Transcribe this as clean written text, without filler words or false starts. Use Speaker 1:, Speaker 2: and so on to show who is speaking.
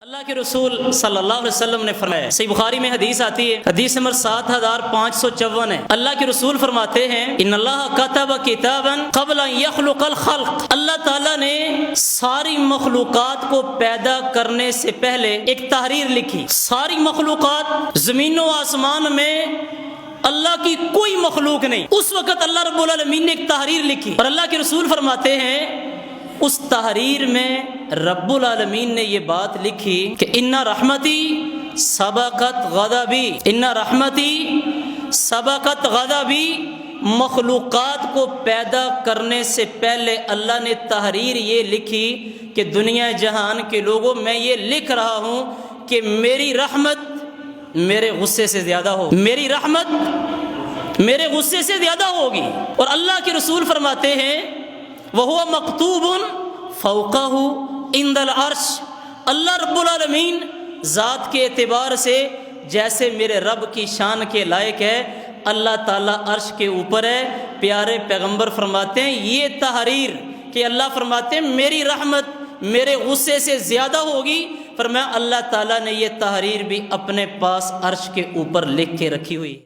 Speaker 1: اللہ کے رسول صلی اللہ علیہ وسلم نے فرمایا، صحیح بخاری میں حدیث آتی ہے، حدیث نمبر 7554 ہے۔ اللہ کے رسول فرماتے ہیں ان اللہ کتب کتابا قبل ان یخلق الخلق، اللہ تعالیٰ نے ساری مخلوقات کو پیدا کرنے سے پہلے ایک تحریر لکھی۔ ساری مخلوقات زمین و آسمان میں اللہ کی کوئی مخلوق نہیں، اس وقت اللہ رب العالمین نے ایک تحریر لکھی، اور اللہ کے رسول فرماتے ہیں اس تحریر میں رب العالمین نے یہ بات لکھی کہ ان رحمتی سبقت غضبی، ان رحمتی سبقت غضبی، مخلوقات کو پیدا کرنے سے پہلے اللہ نے تحریر یہ لکھی کہ دنیا جہان کے لوگوں میں یہ لکھ رہا ہوں کہ میری رحمت میرے غصے سے زیادہ ہو، میری رحمت میرے غصے سے زیادہ ہوگی۔ اور اللہ کے رسول فرماتے ہیں وَهُوَ مَكْتُوبٌ فَوْقَهُ عِنْدَ الْعَرْشِ، اللہ رب العالمین ذات کے اعتبار سے جیسے میرے رب کی شان کے لائق ہے، اللہ تعالیٰ عرش کے اوپر ہے۔ پیارے پیغمبر فرماتے ہیں یہ تحریر کہ اللہ فرماتے ہیں میری رحمت میرے غصے سے زیادہ ہوگی، فرمایا اللہ تعالیٰ نے یہ تحریر بھی اپنے پاس عرش کے اوپر لکھ کے رکھی ہوئی۔